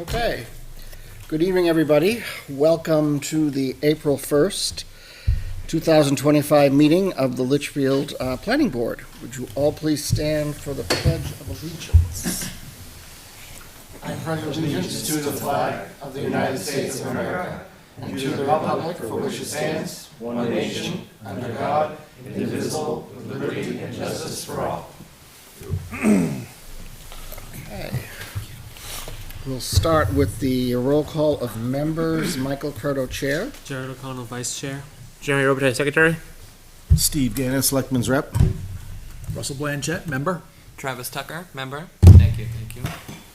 Okay. Good evening, everybody. Welcome to the April 1st, 2025 meeting of the Litchfield Planning Board. Would you all please stand for the Pledge of Allegiance? I pledge allegiance to the flag of the United States of America and to the republic for which it stands, one nation, under God, indivisible, with liberty and justice for all. Okay. We'll start with the roll call of members. Michael Curto, Chair. Jared O'Connell, Vice Chair. Jeremy Robitaille, Secretary. Steve Gannon, Selectman's Rep. Russell Blanchett, member. Travis Tucker, member. Thank you.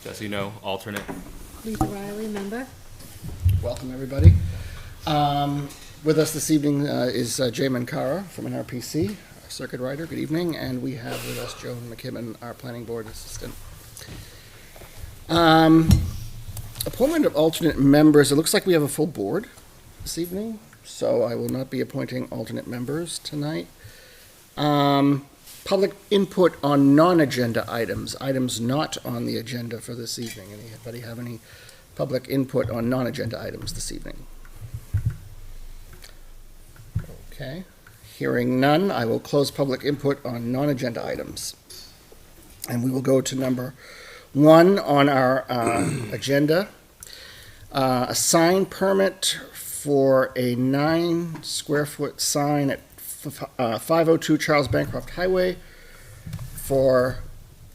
Jesse No, alternate. Lisa Riley, member. Welcome, everybody. With us this evening is Jay Mankara from NRPC, our circuit rider. Good evening. And we have with us Joan McKibben, our planning board assistant. Appointment of alternate members. It looks like we have a full board this evening, so I will not be appointing alternate members tonight. Public input on non-agenda items not on the agenda for this evening. Anybody have any public input on non-agenda items this evening? Okay. Hearing none, I will close public input on non-agenda items. And we will go to number 1 on our agenda. A sign permit for a 9-square-foot sign at 502 Charles Bancroft Highway for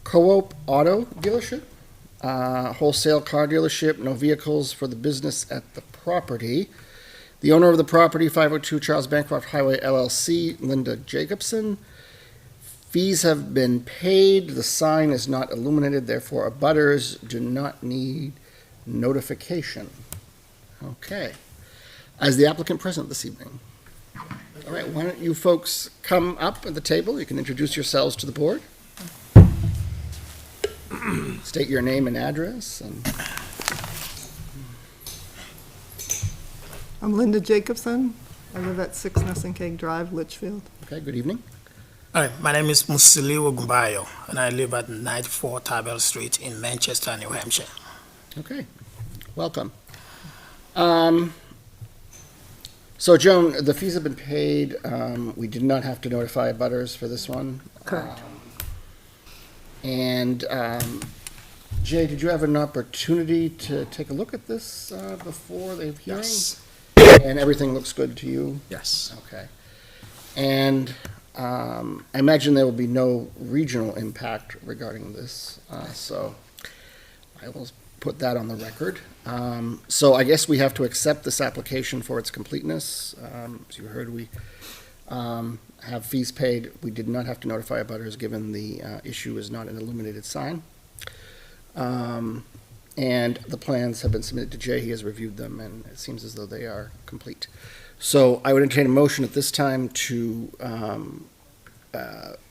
Co-op Auto Dealership, wholesale car dealership, no vehicles for the business at the property. The owner of the property, 502 Charles Bancroft Highway LLC, Linda Jacobson. Fees have been paid. The sign is not illuminated, therefore abutters do not need notification. Okay. As the applicant present this evening. All right, why don't you folks come up at the table? You can introduce yourselves to the board. State your name and address. I'm Linda Jacobson. I live at 6 Nursing Cake Drive, Litchfield. Okay, good evening. Hi, my name is Musiliu Gumbayo, and I live at 94 Tarbell Street in Manchester, New Hampshire. Okay, welcome. So, Joan, the fees have been paid. We did not have to notify abutters for this one. Correct. And Jay, did you have an opportunity to take a look at this before the hearing? Yes. And everything looks good to you? Yes. Okay. And I imagine there will be no regional impact regarding this, so I will put that on the record. So I guess we have to accept this application for its completeness. As you heard, we have fees paid. We did not have to notify abutters given the issue is not an illuminated sign. And the plans have been submitted to Jay. He has reviewed them, and it seems as though they are complete. So I would entertain a motion at this time to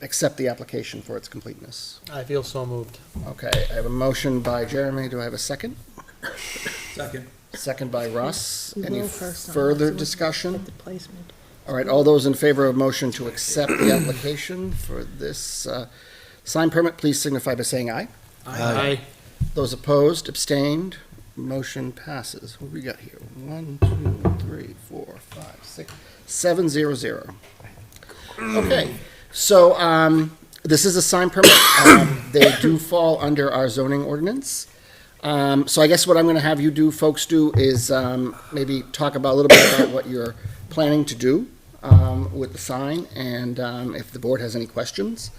accept the application for its completeness. I feel so moved. Okay, I have a motion by Jeremy. Do I have a second? Second. Second by Russ. We Any will first on further this one. discussion? The placement. All right, all those in favor of motion to accept the application for this sign permit, please signify by saying aye. Aye. Those opposed, abstained, motion passes. What do we got here? 1, 2, 3, 4, 5, 6, 7, 0, 0. Okay, so this is a sign permit. They do fall under our zoning ordinance. So I guess what I'm going to have you folks do is maybe talk about a little bit about what you're planning to do with the sign, and if the board has any questions,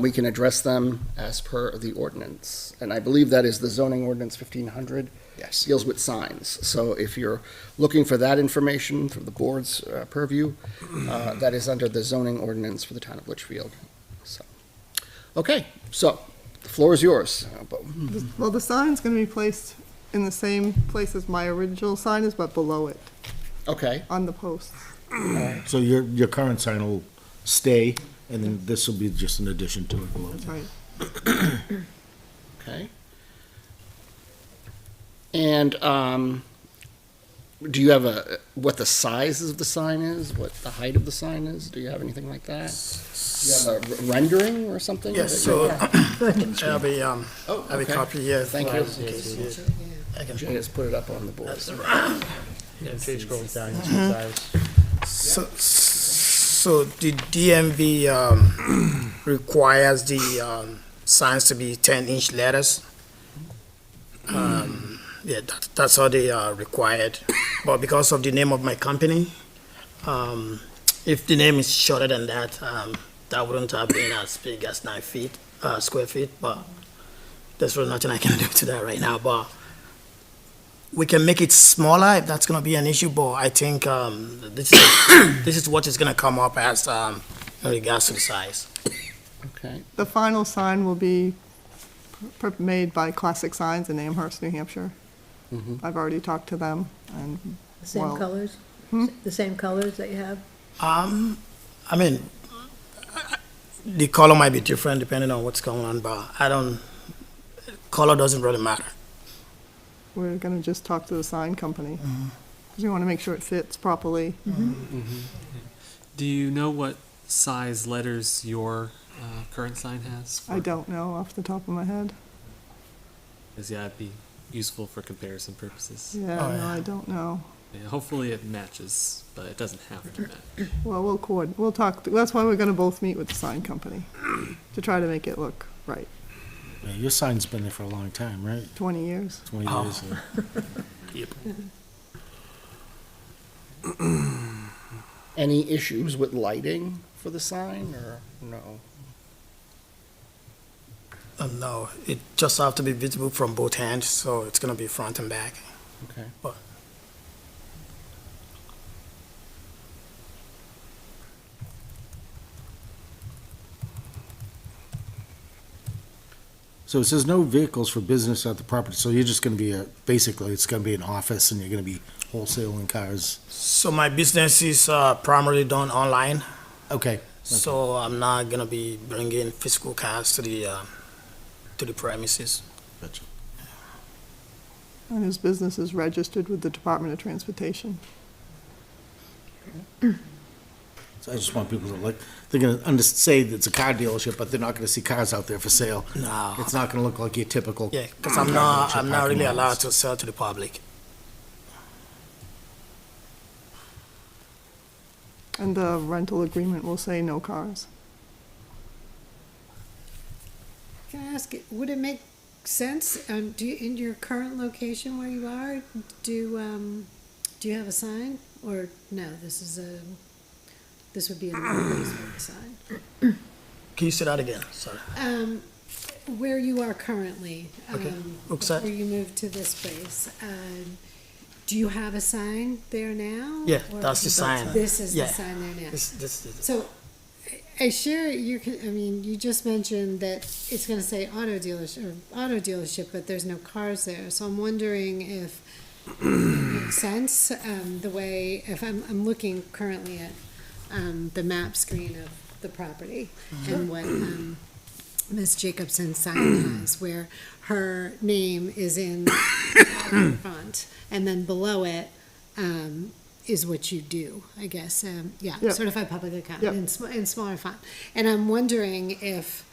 we can address them as per the ordinance. And I believe that is the zoning ordinance 1500. Yes. Deals with signs. So if you're looking for that information from the board's purview, that is under the zoning ordinance for the town of Litchfield. So, okay, so the floor is yours. Well, the sign's going to be placed in the same place as my original sign is, but below it, Okay, on the posts. So your current sign will stay, and then this will be just an addition to it below. That's right. okay. And do you have what the size of the sign is, what the height of the sign is? Do you have anything like that? Do you have a rendering or something? Yes, so I have a Oh, I have a okay. copy here. Thank for- you. in case you- I can. Jay has put it up on the board. Yeah, Page scrolls down, you see So the DMV requires the signs to be 10-inch letters. Yeah, that's how they are required. But because of the name of my company, if the name is shorter than that, that wouldn't have been as big as 9 feet, square feet. But there's really nothing I can do to that right now. But we can make it smaller if that's going to be an issue. But I think this is what is going to come up as in regards to the size. Okay, The final sign will be made by Classic Signs in Amherst, New Hampshire. I've already talked to them, and The same Well- colors? The same colors that you have? I mean, the color might be different depending on what's going on, but color doesn't really matter. we're gonna just talk to the sign company. Because we wanna make sure it fits properly. Do you know what size letters your current sign has? I don't know off the top of my head. Because yeah, it'd be useful for comparison purposes. Yeah, Oh, no, yeah. I don't know. Yeah, hopefully it matches, but it doesn't have to match. Well, we'll talk, that's why we're gonna both meet with the sign company, to try to make it look right. Yeah, your sign's been there for a long time, right? 20 years. 20 Oh. years. any issues with lighting for the sign, or no? No, it just have to be visible from both hands, so it's gonna be front and back. Okay. But So it says no vehicles for business at the property, so you're just gonna be basically, it's gonna be an office and you're gonna be wholesaling cars. so my business is primarily done online, Okay. so I'm not gonna be bringing physical cars to the premises. Gotcha. And his business is registered with the Department of Transportation. So I just want people to like, they're gonna say that it's a car dealership, but they're not gonna see cars out there for sale. No. It's not gonna look like your typical. Yeah, because I'm car not dealership really parking allowed lots. to sell to the public. And the rental agreement will say no cars. Can I ask, would it make sense, do you, in your current location where you are, do you have a sign? Or no, this would be another place for the sign? Can you say that again? Sorry. Where you are currently, Okay. Which side? before you moved to this place, do you have a sign there now? Yeah, Or that's the sign. This is the Yeah. sign there now? This So, I share you just mentioned that it's gonna say auto dealership, but there's no cars there, so I'm wondering if it makes sense, the way, if I'm looking currently at, the map screen of the property and what, Ms. Jacobson's sign has, where her name is in front, and then below it, is what you do, I guess, Yep. certified public Yep. accountant in smaller font. And I'm wondering if,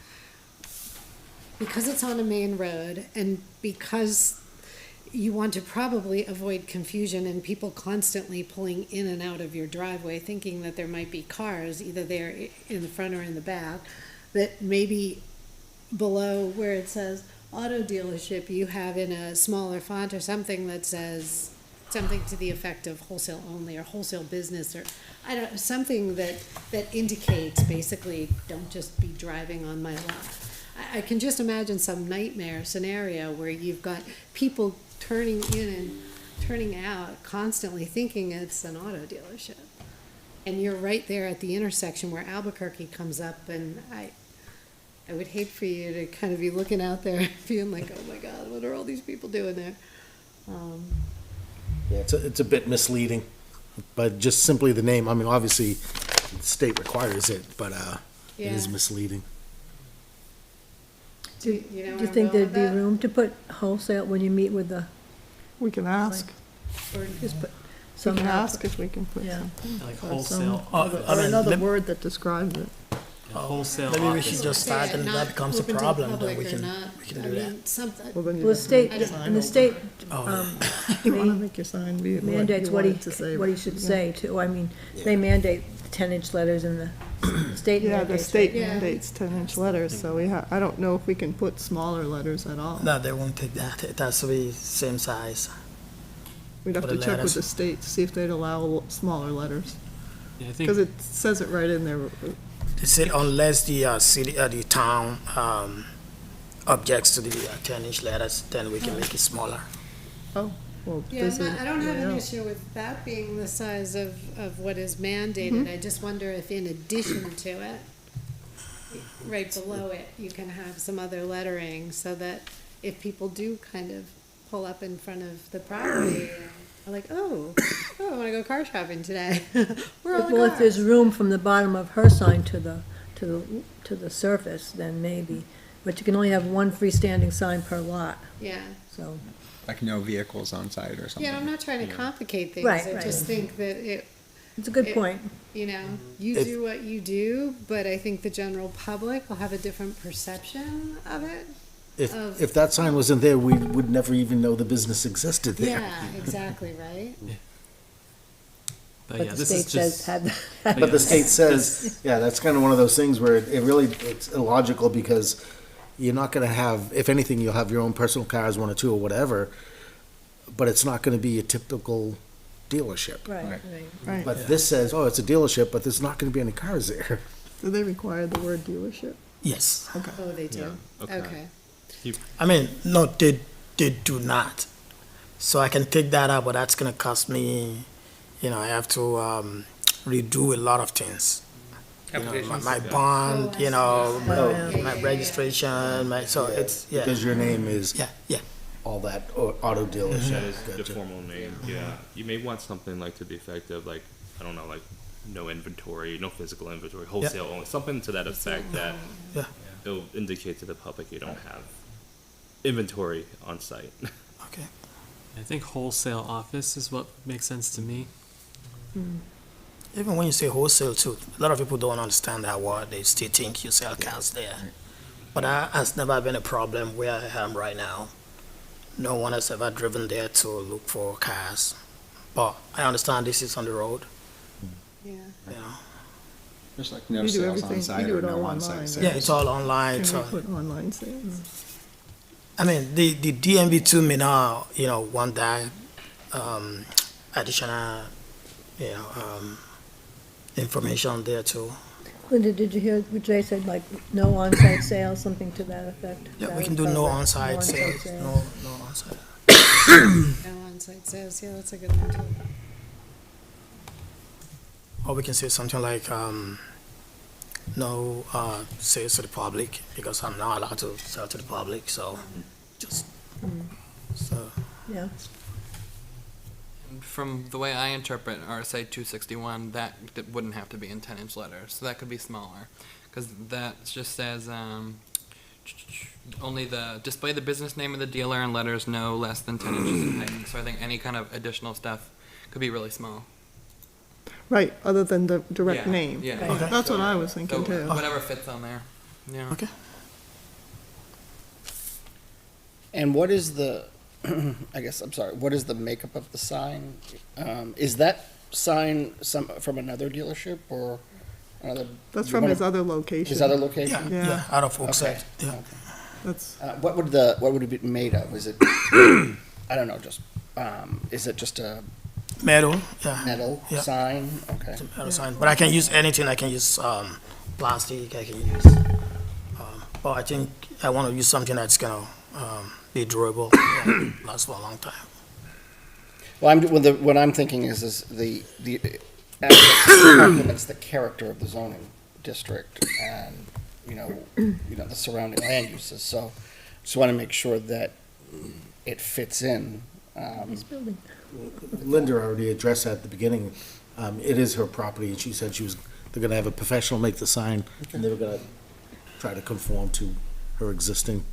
because it's on a main road and because you want to probably avoid confusion and people constantly pulling in and out of your driveway thinking that there might be cars either there in the front or in the back, that maybe below where it says auto dealership, you have in a smaller font or something that says something to the effect of wholesale only or wholesale business, or I don't, something that indicates basically don't just be driving on my lot. I can just imagine some nightmare scenario where you've got people turning in and turning out constantly thinking it's an auto dealership. And you're right there at the intersection where Albuquerque comes up, and I would hate for you to kind of be looking out there feeling like, oh my God, what are all these people doing there? Yeah, it's a bit misleading, but just simply the name, I mean, obviously, the state requires it, but, it is Yeah. misleading. Do you know Do where you I'm think going there'd with be that? room to put wholesale when you meet with the, We can ask, Or just put we some can out? ask if we can put Yeah. something. Like Or wholesale. Or I mean, another let- word that describes it. Wholesale Maybe we office. should just start, and if that becomes a Not open to the problem, then public we or can not. do I that. mean, something. Well, then you Well, the state, I don't- and the state You wanna make your sign be what mandates you what want he, it to say. what he should say too. I mean, they mandate 10-inch letters in the state Yeah, the mandates. state Yeah. mandates 10-inch letters, so I don't know if we can put smaller letters at all. No, they won't take that. It has to be same size. We'd have for to the check with letters. the state to see if they'd allow smaller letters, Yeah, I because think, it says it right in there. They said unless the city, the town objects to the 10-inch letters, then we can make it smaller. Oh, well, Yeah, there's I don't have an yeah. issue with that being the size of what is mandated. I just wonder if in addition to it, right below it, you can have some other lettering so that if people do kind of pull up in front of the property, are like, oh, I wanna go car shopping today. Where are all the Well, if there's cars? room from the bottom of her sign to the surface, then maybe. But you can only have one freestanding sign per lot, Yeah, so. Like no vehicles on site or something. yeah, I'm not trying to complicate things. Right, I right. just think that It's a good It- point. you know, you If- do what you do, but I think the general public will have a different perception of it. Of- If that sign wasn't there, we would never even know the business existed there. Yeah, exactly, right? but But yeah, the this state is says just. have, yeah, But the this- state says, yeah, that's kind of one of those things where it really, it's illogical because you're not gonna have, if anything, you'll have your own personal cars, one or two or whatever, but it's not gonna be a typical dealership. right, right. Right, But this says, oh, it's a dealership, but there's not gonna be any cars there. do they require the word dealership? Yes. Oh, they do? okay. Okay. I mean, no, they do not. So I can take that out, but that's gonna cost me, I have to redo a lot of things. My bond, Oh, I see. Oh, my registration, so it's, yeah, Because your name is yeah. all that auto That dealership. is the Gotcha. formal name, yeah. You may want something like to the effect of like, I don't know, like no inventory, no physical inventory, wholesale only, something to that effect that Yeah. it'll indicate to the public you don't have inventory on site. Okay. I think wholesale office is what makes sense to me. Even when you say wholesale too, a lot of people don't understand that word. They still think you sell cars there. But that has never been a problem where I am right now. No one has ever driven there to look for cars. But I understand this is on the road, Yeah. There's like no We do sales everything- on site we do or it all no online, on-site right? sales. Yeah, it's all online, Can so. we put online sales? I mean, the DMV2 may not, want that additional, information there too. Linda, did you hear what Jay said, like, no on-site sales, something to that effect? Yeah, That we can would do no cover it. on-site No sales, sales. no on-site. No on-site sales, yeah, that's a good one too. Or we can say something like, no sales to the public, because I'm not allowed to sell to the public, so just, so. Yeah, From the way I interpret RSA 261, that wouldn't have to be in 10-inch letters, so that could be smaller, because that just says only display the business name of the dealer in letters no less than 10 inches in height. So I think any kind of additional stuff could be really small. Right, other than the direct Yeah, name. yeah. Okay. That's what I was So thinking too. whatever fits on there. Yeah. Okay. And what is the, what is the makeup of the sign? Is that sign from another dealership or another? That's you from wanna- his other location. His other location? Yeah. Out of Okay. Oakside, yeah. That's, What would it be made of? Is it, I don't know, is it just a Metal, yeah. metal Yeah. sign? Okay. Metal sign. But I can use anything, I can use plastic, I can use, but I think I want to use something that's gonna be durable, last for a long time. Well, what I'm thinking is the complements the character of the zoning district and, the surrounding land uses. So just want to make sure that it fits in. nice building. Linda already addressed that at the beginning. It is her property, and she said they're gonna have a professional make the sign, and they were gonna try to conform to her existing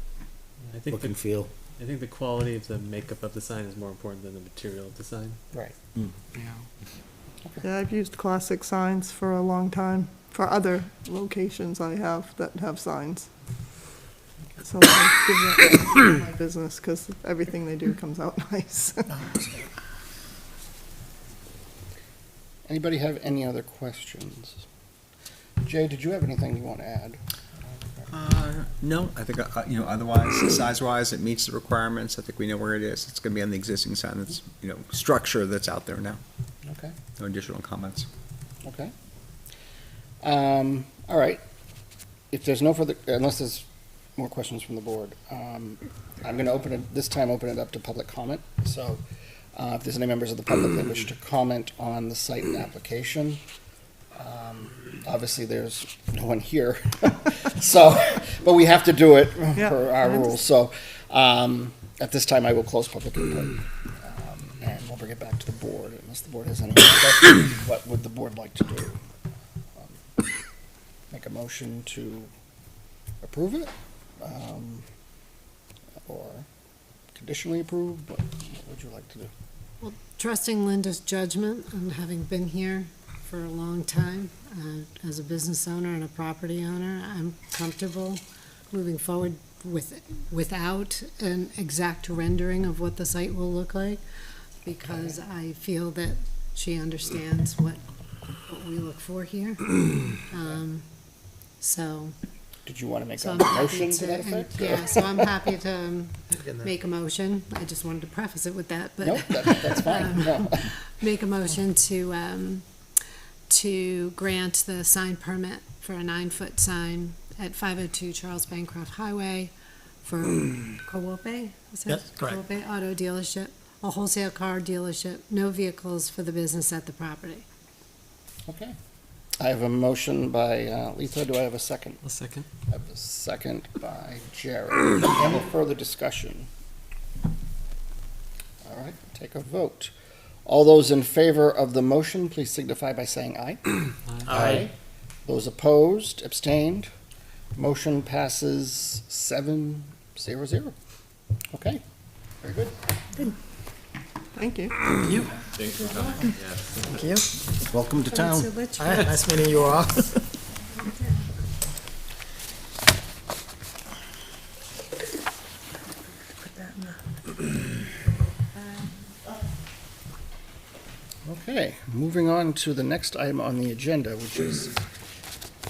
I think look and feel. I think the quality of the makeup of the sign is more important than the material of the sign. Right. Yeah. Yeah, I've used classic signs for a long time, for other locations I have that have signs. So I give that my business, because everything they do comes out nice. Anybody have any other questions? Jay, did you have anything you want to add? No, I think, otherwise, size-wise, it meets the requirements. I think we know where it is. It's gonna be on the existing sign that's, structure that's out there now. Okay. No additional comments. Okay. All right. If there's no further, unless there's more questions from the board, I'm going to open it up to public comment. So if there's any members of the public that wish to comment on the site and application, obviously there's no one here. So, but we have to do it Yeah, per our rules. So at this time, I will close public input. And we'll bring it back to the board, unless the board has any questions. What would the board like to do? Make a motion to approve it? Or conditionally approve? What would you like to do? Well, trusting Linda's judgment and having been here for a long time, as a business owner and a property owner, I'm comfortable moving forward without an exact rendering of what the site will look like, because I feel that she understands what we look for here. So. Did you want to make So a I'm happy motion to that effect? Yeah, so I'm happy to make a motion. I just wanted to preface it with that, but. Nope, that's fine. No. Make a motion to grant the sign permit for a 9-foot sign at 502 Charles Bancroft Highway for Cowope, is it? Yes, correct. Cowope Auto Dealership, a wholesale car dealership, no vehicles for the business at the property. Okay. I have a motion by Letha. Do I have a second? A second. I have a second by Jared. Any further discussion? All right, take a vote. All those in favor of the motion, please signify by saying aye. Aye. Those opposed, abstained, motion passes 7-0-0. Okay, very good. Thank you. Thanks for coming. Yeah. Thank you. Welcome to town. So Litchfield. All right, nice meeting you all. Okay, moving on to the next item on the agenda, which is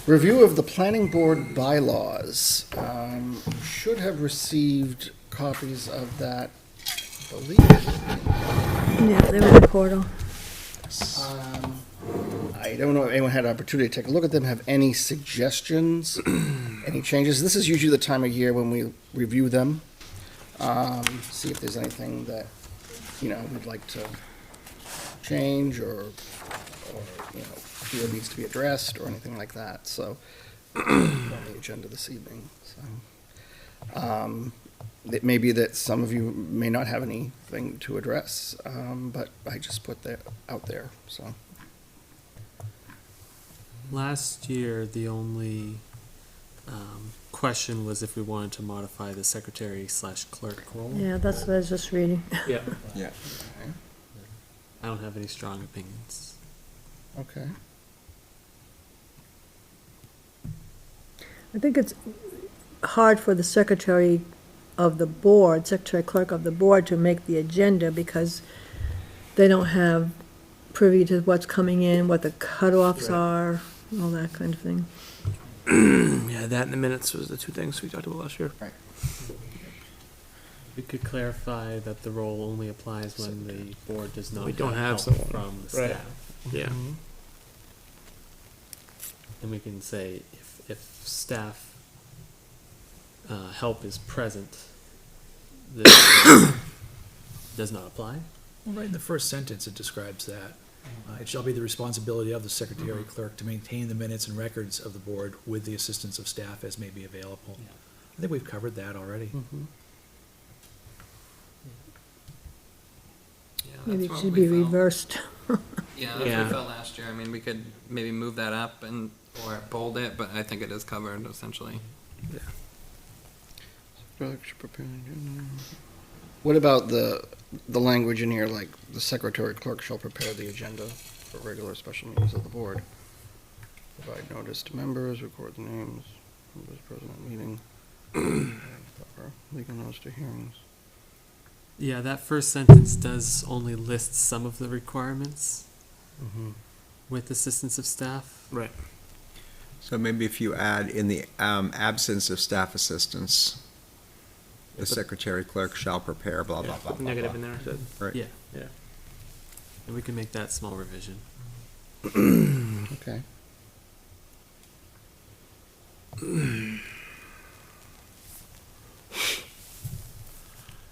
review of the planning board bylaws. You should have received copies of that, I believe. Yeah, they were in the portal. I don't know if anyone had an opportunity to take a look at them, have any suggestions, any changes. This is usually the time of year when we review them, see if there's anything that, we'd like to change or feel needs to be addressed or anything like that. So, on the agenda this evening. So, it may be that some of you may not have anything to address, but I just put that out there, so. Last year, the only question was if we wanted to modify the secretary/clerk role. Yeah, that's what I was just reading. Yeah. Yeah. I don't have any strong opinions. Okay. I think it's hard for the secretary clerk of the board to make the agenda because they don't have privy to what's coming in, what the cutoffs are, all that kind of thing. Yeah, that and the minutes was the two things we talked about last year. We could clarify that the role only applies when the board does not We don't have help someone. from the Right. staff. Yeah. And we can say if staff help is present, this does not apply. Well, right in the first sentence, it describes that. It shall be the responsibility of the secretary clerk to maintain the minutes and records of the board with the assistance of staff as may be available. Yeah. I think we've covered that already. Yeah, Maybe it that's should what be we felt. reversed. Yeah, that's what Yeah. we felt last year. I mean, we could maybe move that up or bold it, but I think it is covered essentially. What about the language in here, like the secretary clerk shall prepare the agenda? for regular special meetings of the board. Provide notice to members, record the names, members present at meeting, proper legal notice to hearings. Yeah, that first sentence does only list some of the requirements with assistance of staff. Right. So maybe if you add in the absence of staff assistance, the secretary clerk shall prepare, blah, blah, blah, blah, Negative blah. in there, so. Right. Yeah. Yeah. And we can make that small revision. Okay.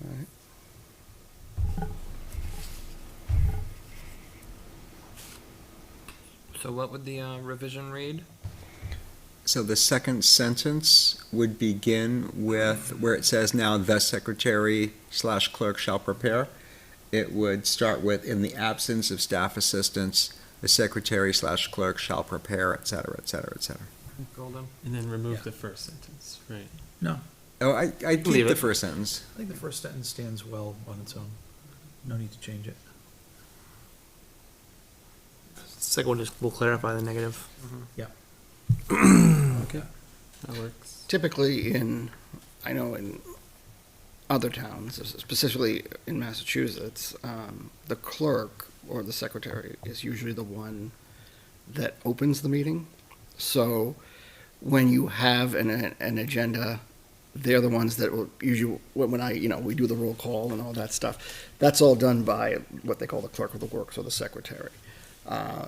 All right. So what would the revision read? So the second sentence would begin with where it says now the secretary / clerk shall prepare. It would start with in the absence of staff assistance, the secretary / clerk shall prepare, et cetera, et cetera, et cetera. Golden. And then remove Yeah. the first sentence, right? No, Oh, I keep Leave the it. first sentence. I think the first sentence stands well on its own. No need to change it. Second one just will clarify the negative. Okay. That works. Typically I know in other towns, specifically in Massachusetts, the clerk or the secretary is usually the one that opens the meeting. So when you have an agenda, they're the ones that will usually, we do the roll call and all that stuff. That's all done by what they call the clerk of the works or the secretary.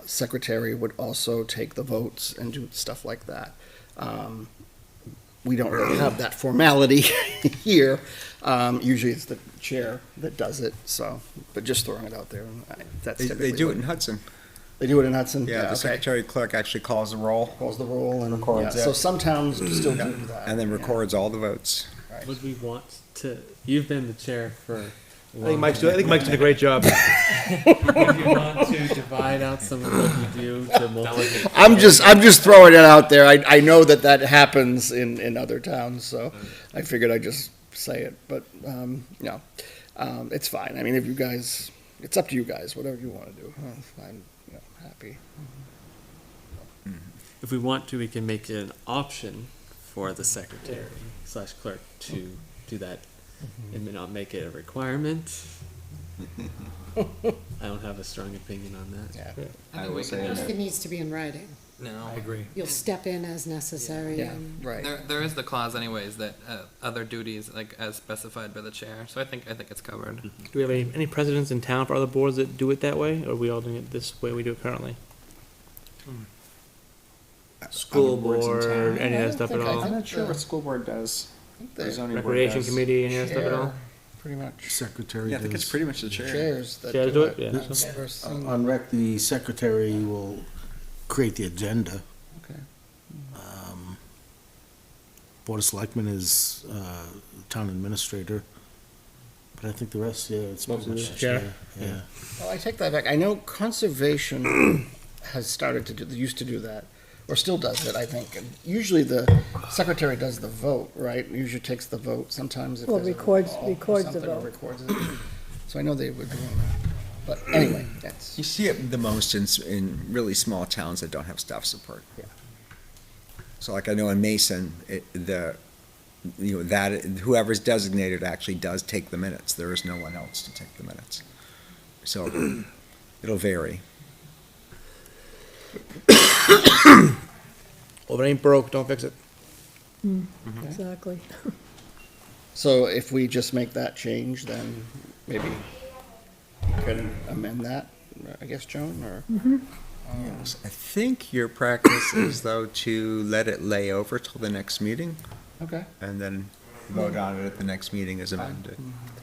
Secretary would also take the votes and do stuff like that. We don't really have that formality here. Usually it's the chair that does it, so, but just throwing it out there. That's They typically do what- it in Hudson. They do it in Hudson? Yeah, the okay. secretary clerk actually calls the roll Calls the roll and, Records yeah, it. so some towns still do that. and then yeah. records all the votes. Right. Would we want to, you've been the chair for I think Mike's doing a great job. Would you want to divide out some of what you do to multiple? I'm just throwing it out there. I know that happens in other towns, so I figured I'd just say it, but, no. It's fine. I mean, if you guys, it's up to you guys, whatever you want to do. I'm, happy. If we want to, we can make it an option for the secretary / clerk to do that. It may not make it a requirement. I don't have a strong opinion on that. Yeah. I will say If it needs to be in writing, No. I agree. you'll step in as necessary. Yeah, and- right. There is the clause anyways that other duties like as specified by the chair. So I think it's covered. Do we have any precedents in town for other boards that do it that way, or are we all doing it this way we do it currently? School Other boards in board, town? any of that stuff at I all? think not sure what school board does. The Zoning board Recreation does. committee, any of that stuff at all? chair, pretty much. Secretary Yeah, I think it's does. pretty much the chair. Chairs that Chairs do it, yeah. Never seen- On rec, the secretary will create the agenda. Okay. Board of Selectmen is town administrator. But I think the rest, yeah, it's pretty Mostly much the the chair. chair. Yeah. Well, I take that back. I know conservation has started to used to do that, or still does it, I think. And usually the secretary does the vote, right? Usually takes the vote. Sometimes if Well, there's a records roll call or the something, or vote. records it. So I know they were doing that. But anyway, that's, You see it the most in really small towns that don't have staff support. Yeah. So like I know in Mason, whoever's designated actually does take the minutes. There is no one else to take the minutes. So it'll vary. Well, if it ain't broke, don't fix it. Exactly. so if we just make that change, then maybe you can amend that, I guess, Joan, or? Yes, I think your practice is though to let it lay over till the next meeting Okay. and then vote on it at the next meeting as amended.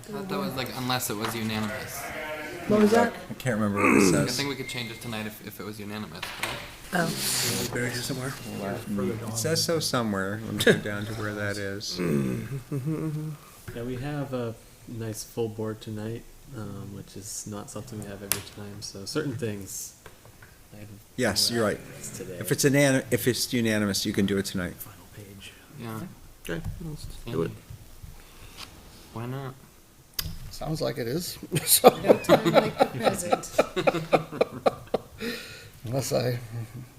I thought that was like unless it was unanimous. What was that? I can't remember what it I says. think we could change it tonight if it was unanimous. Right? Oh, Buried here somewhere. It says so somewhere. Let me go down to where that is. Yeah, we have a nice full board tonight, which is not something we have every time. So certain things. I have Yes, you're right. today. If it's unanimous, you can do it tonight. Final page. Yeah. Okay, let's do it. Why not? Sounds like it is. So, No time like the present. Unless I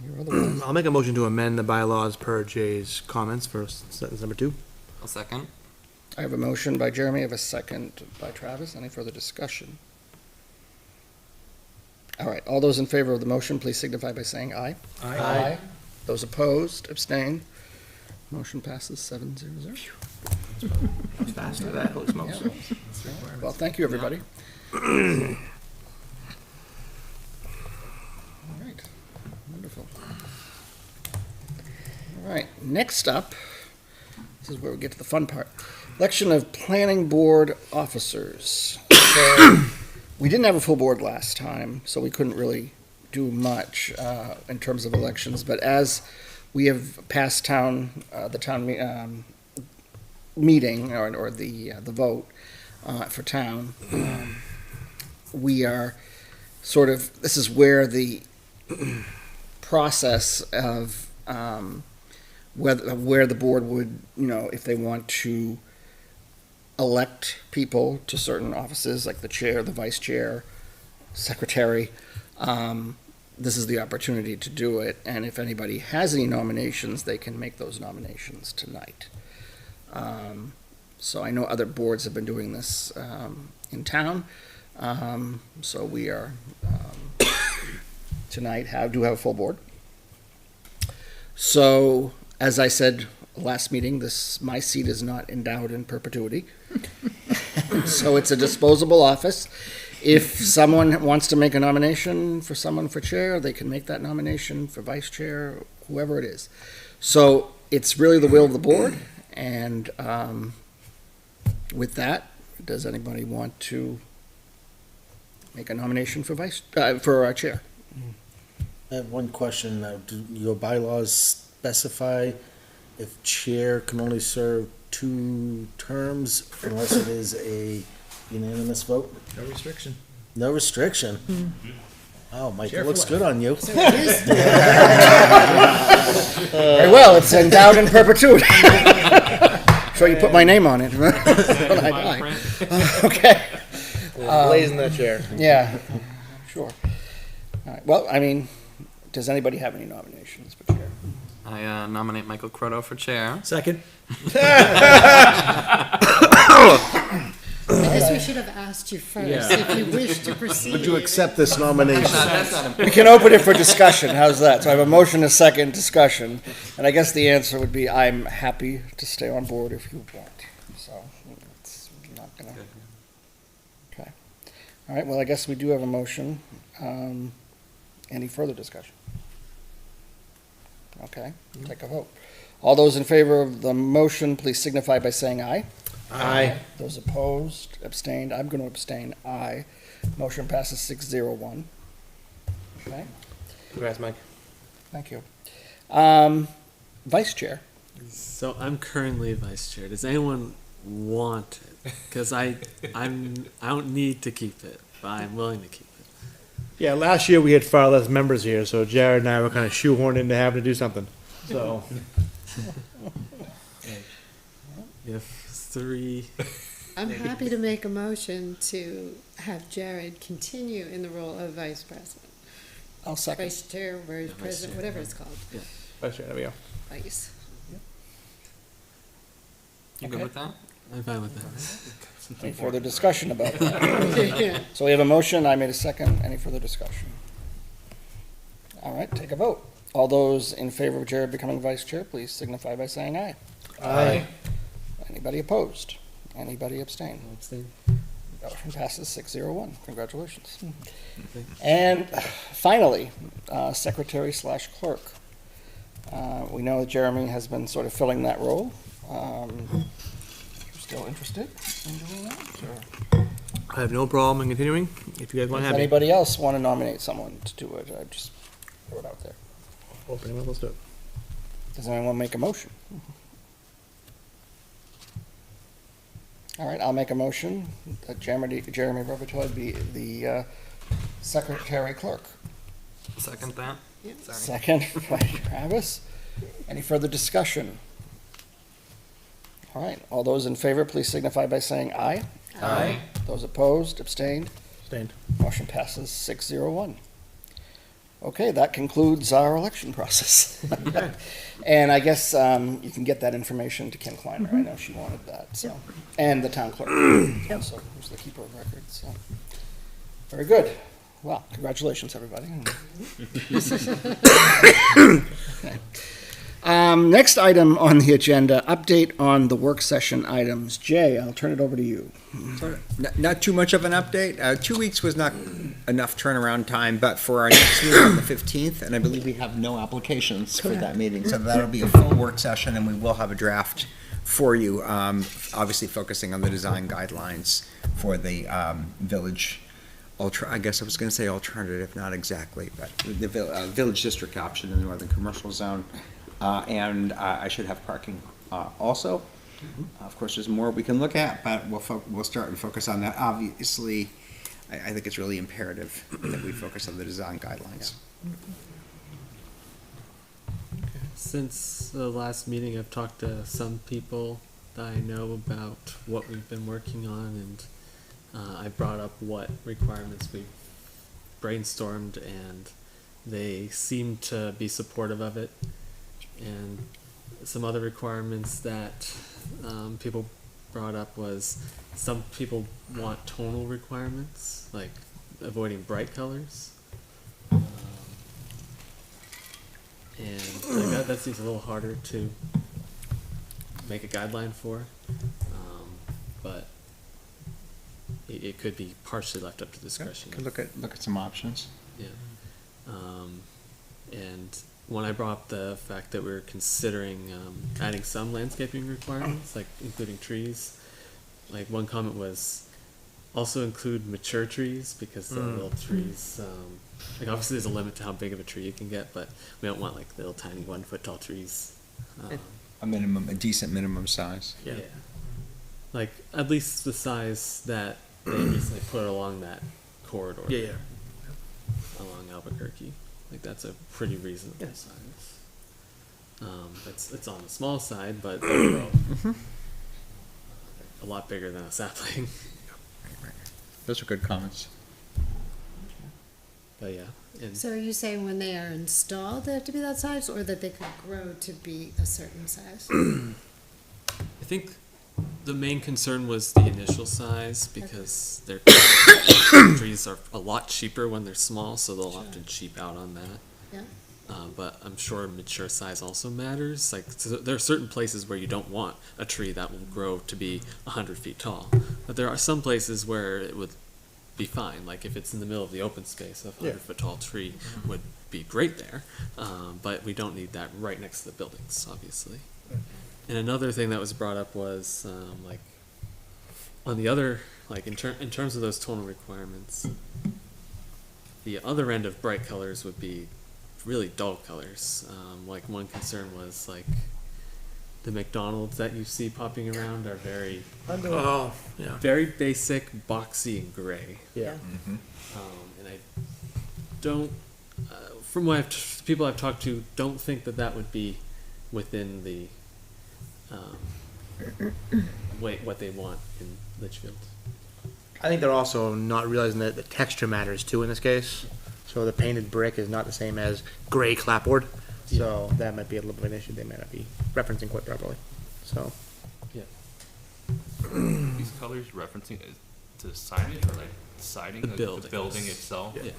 hear otherwise. I'll make a motion to amend the bylaws per Jay's comments for sentence number 2. I'll second. I have a motion by Jeremy, I have a second by Travis. Any further discussion? All right, all those in favor of the motion, please signify by saying aye. Aye. Those opposed, abstain. Motion passes 7-0. Faster that, holy smokes. Well, thank you, everybody. All right, wonderful. All right, next up, this is where we get to the fun part. Election of planning board officers. So, we didn't have a full board last time, so we couldn't really do much in terms of elections. But as we have passed the town meeting or the vote for town, we are sort of, this is where the process of where the board would, if they want to elect people to certain offices, like the chair, the vice chair, secretary, this is the opportunity to do it. And if anybody has any nominations, they can make those nominations tonight. So I know other boards have been doing this in town. So we are, tonight, do have a full board. So, as I said last meeting, my seat is not endowed in perpetuity. So it's a disposable office. If someone wants to make a nomination for someone for chair, they can make that nomination for vice chair, whoever it is. So it's really the will of the board. And with that, does anybody want to make a nomination for for chair? I have one question. Do your bylaws specify if chair can only serve 2 terms unless it is a unanimous vote? No restriction. No restriction? Oh, Mike, Chair it looks for good on you. Very well, it's endowed in perpetuity. So you put my name on it. When I die. Okay. Blazing that chair. Yeah, sure. All right. Well, I mean, does anybody have any nominations for chair? I nominate Michael Crotto for chair. Second. I guess we should have asked you first if you wish to proceed. Would you accept this nomination? That's not We can open it for discussion. How's that? So I have a motion, a second, discussion. And I guess the answer would be I'm happy to stay on board if you want. So it's not gonna. Okay. All right. Well, I guess we do have a motion. Any further discussion? Okay. Take a vote. All those in favor of the motion, please signify by saying aye. Aye. Those opposed, abstained, I'm going to abstain, aye. Motion passes 6-0-1. Okay, Congrats, Mike. thank you. Vice Chair, So I'm currently vice chair. Does anyone want it? Because I don't need to keep it, but I'm willing to keep it. Yeah, last year we had far less members here, so Jared and I were kind of shoehorned into having to do something. So, If 3, I'm happy to make a motion to have Jared continue in the role of vice president. I'll second. Vice chair, vice president, whatever it's called. Vice Chair, there we go. Vice. You good with that? I'm fine with that. Any further discussion about that? So we have a motion, I made a second, any further discussion? All right, take a vote. All those in favor of Jared becoming vice chair, please signify by saying aye. Aye. Anybody opposed? Anybody abstain? Abstain. Motion passes 6-0-1. Congratulations. And finally, secretary/clerk. We know that Jeremy has been sort of filling that role. Still interested in doing that? Or I have no problem in continuing, if you guys want to does have me. anybody else want to nominate someone to do it? I just throw it out there. Open it up, let's do it. Does anyone make a motion? All right, I'll make a motion that Jeremy Robitaille be the secretary clerk. Second that. Sorry. Second by Travis. Any further discussion? All right, all those in favor, please signify by saying aye. Those opposed, abstained, Abstained. motion passes 6-0-1. Okay, that concludes our election process. And I guess you can get that information to Kim Kleiner. I know she wanted that, so. And the town clerk, also, who's the keeper of records, so. Very good. Well, congratulations, everybody. Okay. Next item on the agenda, update on the work session items. Jay, I'll turn it over to you. Not too much of an update. 2 weeks was not enough turnaround time, but for our next meeting on the 15th, and I believe we have no applications for that meeting, so that'll be a full work session, and we will have a draft for you, obviously focusing on the design guidelines for the village. I guess I was going to say alternative, not exactly, but the village district option in the northern commercial zone. And I should have parking also. Of course, there's more we can look at, but we'll start and focus on that. Obviously, I think it's really imperative that we focus on the design guidelines. Since the last meeting, I've talked to some people that I know about what we've been working on, and I brought up what requirements we've brainstormed, and they seem to be supportive of it. And some other requirements that people brought up was some people want tonal requirements, like avoiding bright colors. And like that seems a little harder to make a guideline for, but it could be partially left up to discretion. Could look at some options. Yeah. And when I brought up the fact that we were considering adding some landscaping requirements, like including trees, like one comment was also include mature trees, because the little trees, like obviously there's a limit to how big of a tree you can get, but we don't want like little tiny 1 foot tall trees. A decent minimum size. Yeah. Like at least the size that they recently put along that corridor. Yeah. Along Albuquerque. Like that's a pretty reasonable size. It's on the small side, but they'll grow a lot bigger than a sapling. Right. Those are good comments. But yeah. And So are you saying when they are installed, they have to be that size, or that they could grow to be a certain size? I think the main concern was the initial size, because their trees are a lot cheaper when they're small, so they'll often cheap out on that. Yeah. But I'm sure mature size also matters. Like so there are certain places where you don't want a tree that will grow to be 100 feet tall, but there are some places where it would be fine. Like if it's in the middle of the open space, a 100-foot tall tree would be great there. But we don't need that right next to the buildings, obviously. And another thing that was brought up was like on the other, like in terms of those tonal requirements, the other end of bright colors would be really dull colors. Like one concern was like the McDonald's that you see popping around are very Oh, yeah. very basic, boxy, and gray. Yeah. And I don't, from what people I've talked to, don't think that would be within the what they want in Litchfield. I think they're also not realizing that the texture matters too in this case. So the painted brick is not the same as gray clapboard. So that might be a little bit of an issue they might not be referencing quite properly. So These colors referencing to signage or like siding, The like buildings. the building itself. Yeah.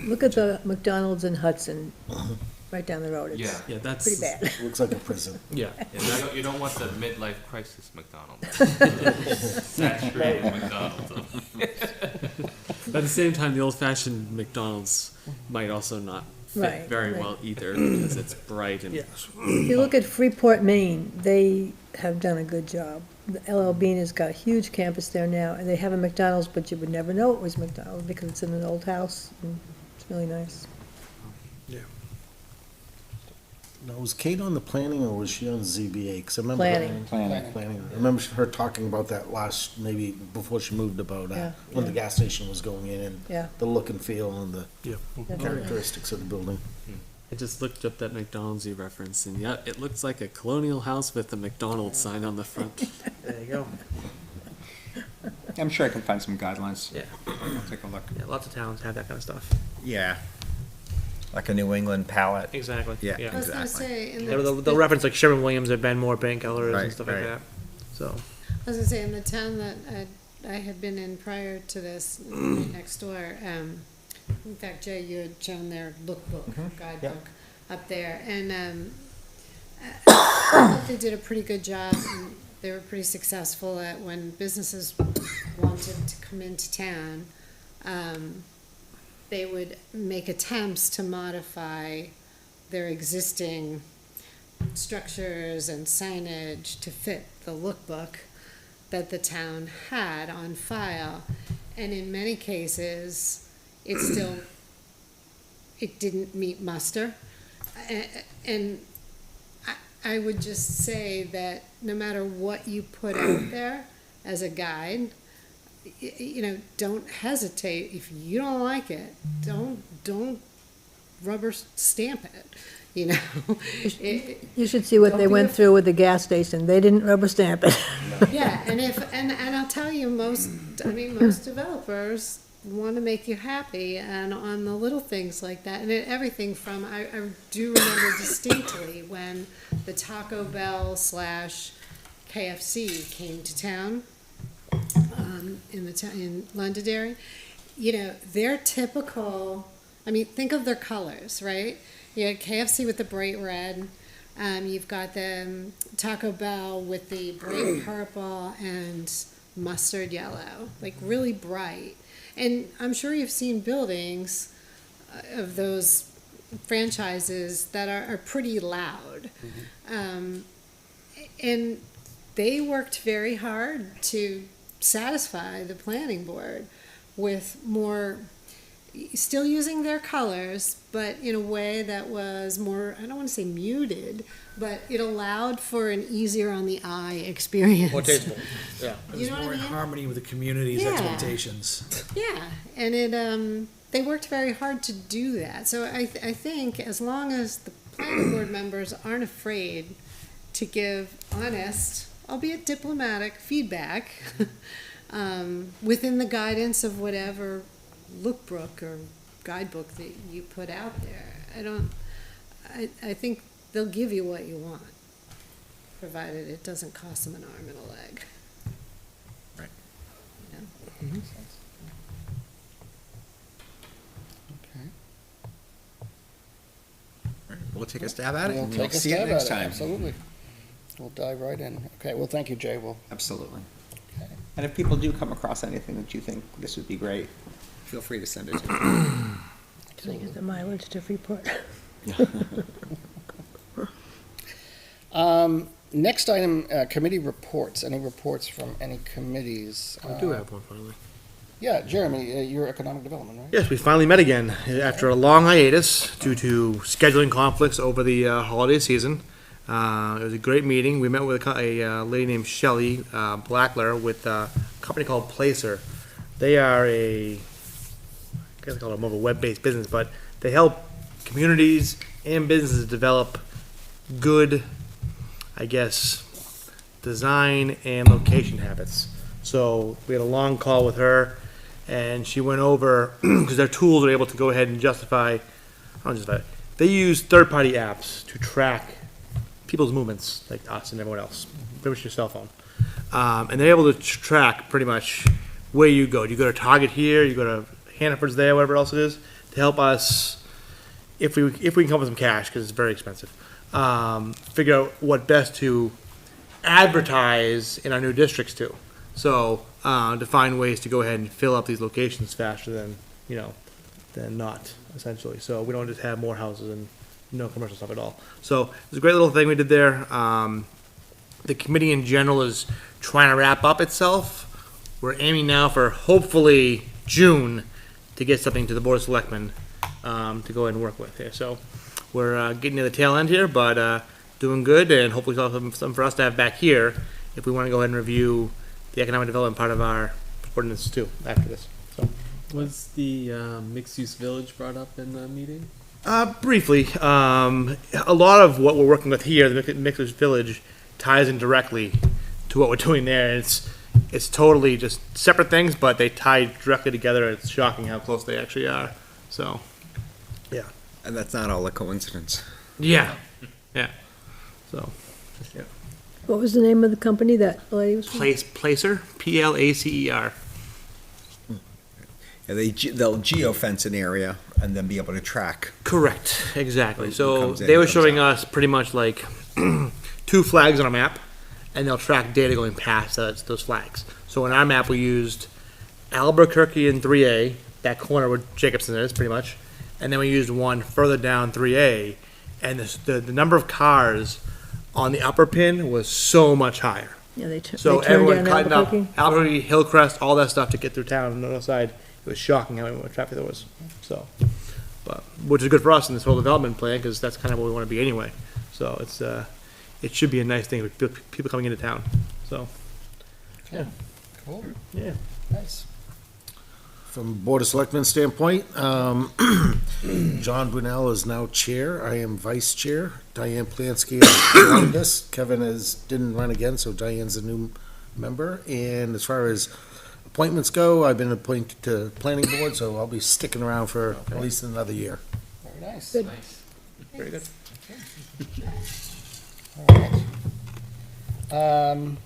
Look at the McDonald's in Hudson, right down the road. Yeah. It's Yeah, that's pretty bad. Looks like a prison. yeah. Yeah, you don't want the midlife crisis McDonald's. Saturated McDonald's. But at the same time, the old-fashioned McDonald's might also not fit Right, very right. well either, because it's bright and Yes. If you look at Freeport, Maine, they have done a good job. The LL Bean has got a huge campus there now, and they have a McDonald's, but you would never know it was McDonald's because it's in an old house, and it's really nice. Now, was Kate on the planning or was she on ZBA? 'Cause I remember. Planning. Planning. I remember her talking about that last, maybe before she moved, about Yeah, when the yeah. gas station was going in and Yeah. the look and feel and the Definitely. characteristics of the building. I just looked up that McDonald's you referenced, and yeah, it looks like a colonial house with a McDonald's sign on the front. There you go. I'm sure I can find some guidelines. Yeah. I'll take a look. Yeah, lots of towns have that kind of stuff. Yeah. Like a New England palette. Exactly. Yeah. I was gonna Exactly. say, in They'll reference like Sherwin-Williams or Benmore paint colors Right, and stuff right. like that. So, I was gonna say, in the town that I had been in prior to this, right next door, in fact, Jay, you had shown their lookbook, guidebook up there, and I thought they did a pretty good job, and they were pretty successful at when businesses wanted to come into town, they would make attempts to modify their existing structures and signage to fit the lookbook that the town had on file. And in many cases, it didn't meet muster. And I would just say that no matter what you put out there as a guide, don't hesitate. If you don't like it, don't rubber stamp it. You should see what Don't they be went through with the gas station. They didn't rubber stamp it. Yeah, and I'll tell you, most developers want to make you happy, and on the little things like that, and everything from, I do remember distinctly when the Taco Bell / KFC came to town, in Londonderry. Their typical, think of their colors, right? You had KFC with the bright red. You've got the Taco Bell with the bright purple and mustard yellow, like really bright. And I'm sure you've seen buildings of those franchises that are pretty loud. And they worked very hard to satisfy the planning board with more, still using their colors, but in a way that was more, I don't want to say muted, but it allowed for an easier on the eye experience. more tasteful. Yeah. It You was know what more I in mean? harmony with the community's Yeah. expectations. Yeah, and they worked very hard to do that. So I think as long as the planning board members aren't afraid to give honest, albeit diplomatic, feedback within the guidance of whatever lookbook or guidebook that you put out there, I think they'll give you what you want, provided it doesn't cost them an arm and a leg. Right. Yeah. We'll take a stab at it. We'll and take a see you stab next at it, time. absolutely. We'll dive right in. Okay, well, thank you, Jay. Absolutely. Okay. And if people do come across anything that you think this would be great, feel free to send it to me. So you get the mileage to Freeport. Next item, committee reports. Any reports from any committees? I do have one finally. Yeah, Jeremy, your economic development, right? Yes, we finally met again after a long hiatus due to scheduling conflicts over the holiday season. It was a great meeting. We met with a lady named Shelley Blackler with a company called Placer. They are I guess I call it more of a web-based business, but they help communities and businesses develop good, I guess, design and location habits. So we had a long call with her, and she went over, because their tools are able to go ahead and they use third-party apps to track people's movements, like us and everyone else, pretty much your cell phone. And they're able to track pretty much where you go. You go to Target here, you go to Hannaford's there, whatever else it is, to help us, if we can come up with some cash, because it's very expensive, figure out what best to advertise in our new districts too. So, to find ways to go ahead and fill up these locations faster than not, essentially. So we don't just have more houses and no commercial stuff at all. So it's a great little thing we did there. The committee in general is trying to wrap up itself. We're aiming now for hopefully June to get something to the Board of Selectmen to go ahead and work with here. So we're getting to the tail end here, but doing good, and hopefully something for us to have back here if we want to go ahead and review the economic development part of our ordinance too after this. So Was the mixed-use village brought up in the meeting? briefly, a lot of what we're working with here, the Mixers Village, ties in directly to what we're doing there. It's totally just separate things, but they tie directly together. It's shocking how close they actually are. So, yeah. And that's not all a coincidence. Yeah, yeah. So, yeah. What was the name of the company that lady was from? Placer, Placer. Yeah, they'll geofence an area and then be able to track. Correct, exactly. Who So comes in, they who were comes showing out. us pretty much like 2 flags on a map, and they'll track data going past those flags. So in our map, we used Albuquerque in 3A, that corner where Jacobson is, pretty much, and then we used one further down 3A, and the number of cars on the upper pin was so much higher. Yeah, they turned So everyone down cutting up Albuquerque. Albuquerque, Hillcrest, all that stuff to get through town on the other side. It was shocking how much traffic there was. So, but which is good for us in this whole development plan because that's kind of where we want to be anyway. So it should be a nice thing with people coming into town. So Cool. yeah. Nice. From Board of Selectmen standpoint, John Brunel is now chair. I am vice chair. Diane Plansky has joined us. Kevin didn't run again, so Diane's a new member. And as far as appointments go, I've been appointed to planning board, so I'll be sticking around for at least another year. Very nice. Good. Very good. All right.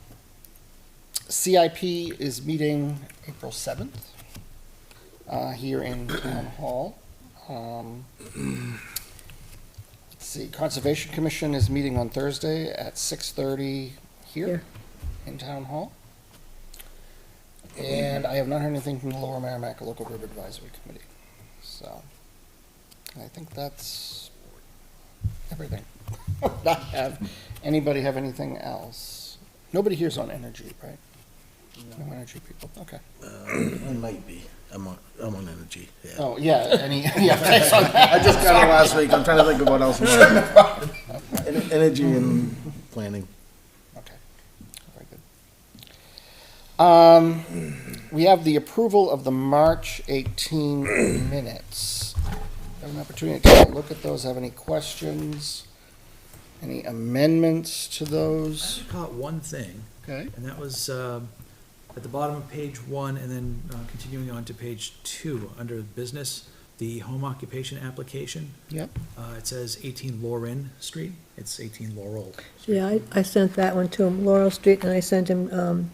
CIP is meeting April 7th here in Town Hall. Let's see, Conservation Commission is meeting on Thursday at 6:30 here Here. in Town Hall. And I have not heard anything from the Lower Merrimack Local Grid Advisory Committee. So I think that's everything. Not have anybody have anything else? Nobody here's on energy, right? No energy people. Okay. I might be. I'm on energy, yeah. Oh yeah. Yeah. Thanks on that. I just got it last week. I'm trying to think of what else. Energy and planning. Okay. Very good. We have the approval of the March 18 minutes. Have an opportunity to take a look at those. Have any questions? Any amendments to those? I caught one thing, Okay. and that was at the bottom of page 1, and then continuing on to page 2, under business, the home occupation application. Yep. It says 18 Lauren Street. It's 18 Laurel Street. Yeah, I sent that one to him, Laurel Street, and I sent him,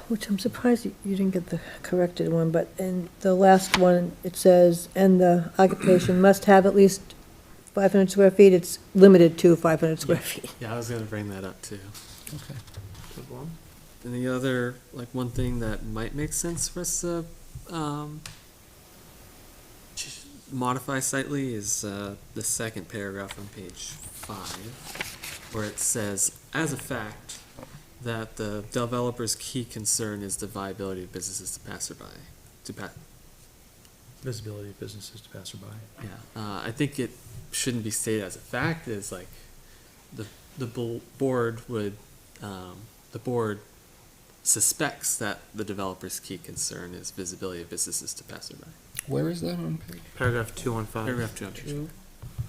which I'm surprised you didn't get the corrected one, but in the last one, it says, and the occupation must have at least 500 square feet. It's limited to 500 square feet. Yeah, I was gonna bring that up too. Okay. And the other, like, one thing that might make sense for us to modify slightly is the second paragraph on page 5, where it says, as a fact, that the developer's key concern is the viability of businesses to passerby. Visibility of businesses to passerby. Yeah, I think it shouldn't be stated as a fact. Is like the board would the board suspects that the developer's key concern is visibility of businesses to passerby. Where is that on page? Paragraph 2 on 5. Paragraph 2 on page 5.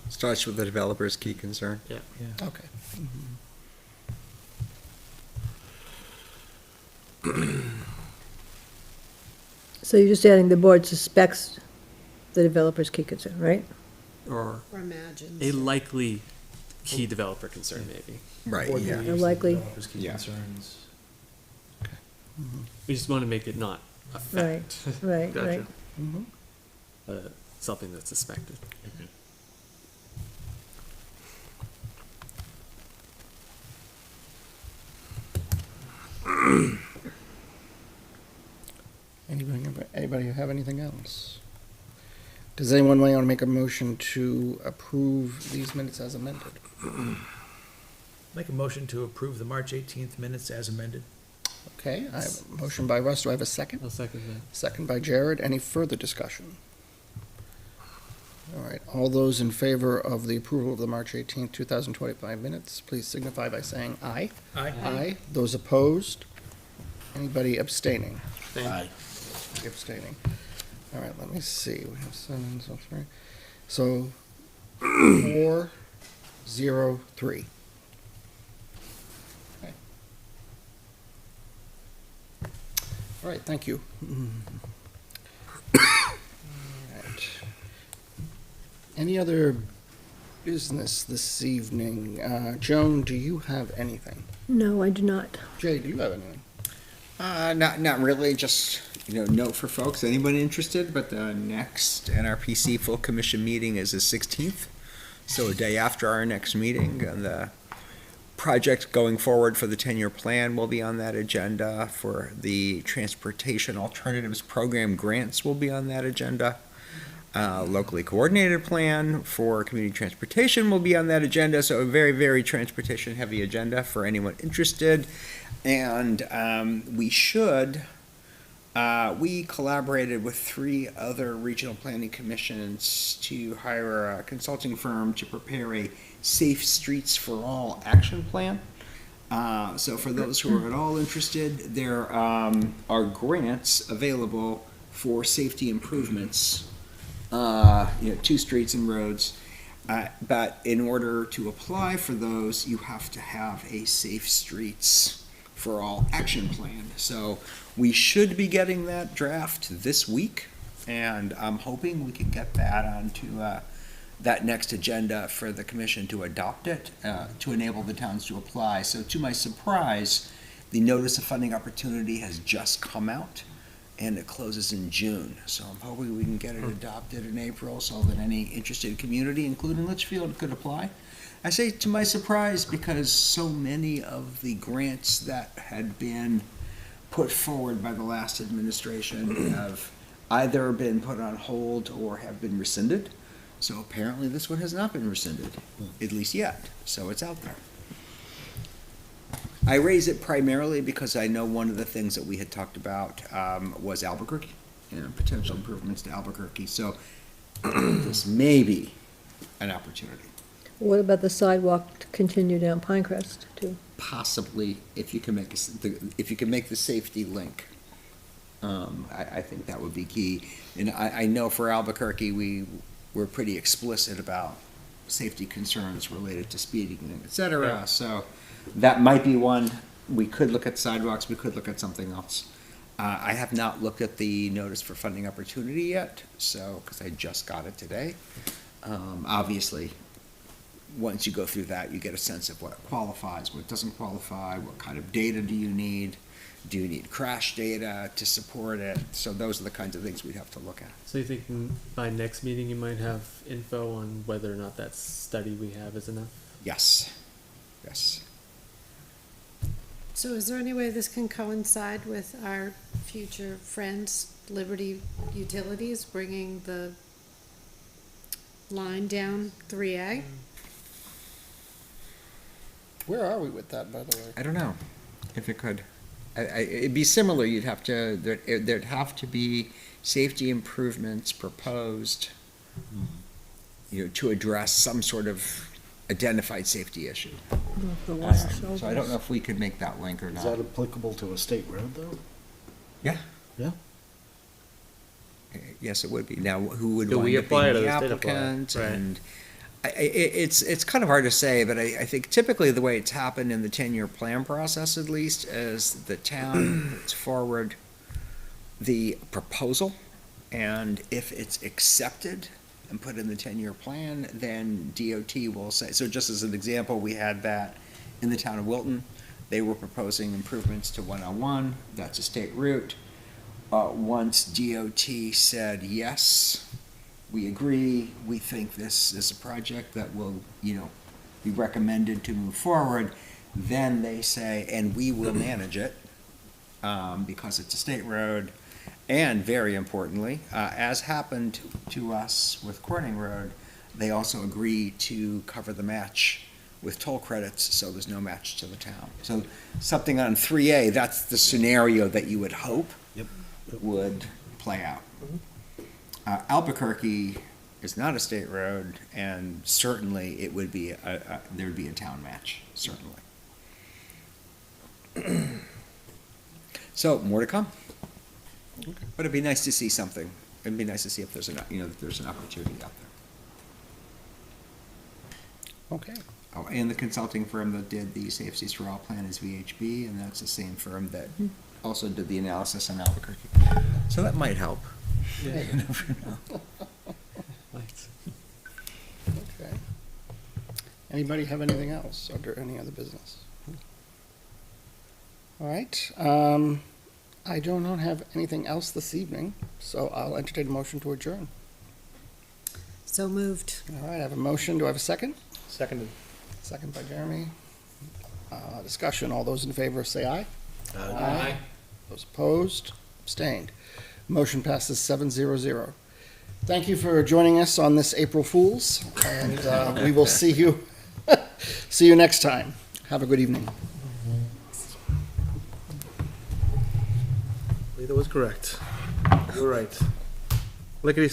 Starts with the developer's key concern. Yeah. Okay. So you're just adding the board suspects the developer's key concern, right? Or Or imagines. a likely key developer concern, maybe. Right, Board yeah. believes Likely. the developer's key Yeah. concerns. We just want to make it not a Right, fact, right, Gotcha. right. something that's suspected. Anybody have anything else? Does anyone want to make a motion to approve these minutes as amended? Make a motion to approve the March 18th minutes as amended. Okay, I have a motion by Russ. Do I have a second? I'll second that. Second by Jared. Any further discussion? All right, all those in favor of the approval of the March 18th, 2025 minutes, please signify by saying aye. Aye. Aye. Those opposed? Anybody abstaining? Aye. Abstaining. All right, let me see. We have 7, so 3. So 4, 0, 3. Okay. All right, thank you. All right. Any other business this evening? Joan, do you have anything? No, I do not. Jay, do you have anything? Not really, just, note for folks, anybody interested, but the next NRPC full commission meeting is the 16th. So a day after our next meeting, and the project going forward for the 10-year plan will be on that agenda. For the Transportation Alternatives Program grants will be on that agenda. Locally coordinated plan for community transportation will be on that agenda. So a very, very transportation heavy agenda for anyone interested. And we collaborated with 3 other regional planning commissions to hire a consulting firm to prepare a Safe Streets for All action plan. So for those who are at all interested, there are grants available for safety improvements, to streets and roads. But in order to apply for those, you have to have a Safe Streets for All action plan. So we should be getting that draft this week, and I'm hoping we can get that onto that next agenda for the commission to adopt it, to enable the towns to apply. So to my surprise, the notice of funding opportunity has just come out, and it closes in June. So I'm hoping we can get it adopted in April so that any interested community, including Litchfield, could apply. I say to my surprise because so many of the grants that had been put forward by the last administration have either been put on hold or have been rescinded. So apparently this one has not been rescinded, at least yet. So it's out there. I raise it primarily because I know one of the things that we had talked about was Albuquerque and potential improvements to Albuquerque. So this may be an opportunity. What about the sidewalk to continue down Pinecrest too? Possibly, if you can make the safety link, I think that would be key. And I know for Albuquerque, we were pretty explicit about safety concerns related to speeding, et cetera. Yeah. So that might be one. We could look at sidewalks. We could look at something else. I have not looked at the notice for funding opportunity yet, so because I just got it today. Obviously, once you go through that, you get a sense of what qualifies, what doesn't qualify, what kind of data do you need. Do you need crash data to support it? So those are the kinds of things we'd have to look at. So you think by next meeting you might have info on whether or not that study we have is enough? Yes. Yes. So is there any way this can coincide with our future friends, Liberty Utilities, bringing the line down 3A? Where are we with that, by the way? I don't know if it could. It'd be similar. You'd have to, there'd have to be safety improvements proposed, to address some sort of identified safety issue. So I don't know if we could make that link or Is not. that applicable to a state road, though? Yeah. Yeah. Yes, it would be. Now, who would Do wind we up apply being or the does the state apply? applicant? Right. And it's kind of hard to say, but I think typically the way it's happened in the 10-year plan process, at least, is the town puts forward the proposal, and if it's accepted and put in the 10-year plan, then DOT will say, so just as an example, we had that in the town of Wilton. They were proposing improvements to 101, that's a state route. Once DOT said, yes, we agree, we think this is a project that will, be recommended to move forward, then they say, and we will manage it, because it's a state road. And very importantly, as happened to us with Corning Road, they also agree to cover the match with toll credits, so there's no match to the town. So something on 3A, that's the scenario that you would hope would play out. Albuquerque is not a state road, and certainly it would be there'd be a town match, certainly. So more to come. But it'd be nice to see something. It'd be nice to see if there's that there's an opportunity out there. Okay. Oh, and the consulting firm that did the Safe Streets for All plan is VHB, and that's the same firm that also did the analysis on Albuquerque. So that might help. Yeah. You never know. Right. Anybody have anything else under any other business? All right, I do not have anything else this evening, so I'll entertain a motion to adjourn. So moved. All right, I have a motion. Do I have a second? Seconded. Second by Jeremy. Discussion. All those in favor say aye. Aye. Those opposed, abstained. Motion passes 7-0-0. Thank you for joining us on this April Fools, and we will see you next time. Have a good evening. That was correct. You're right. Lickety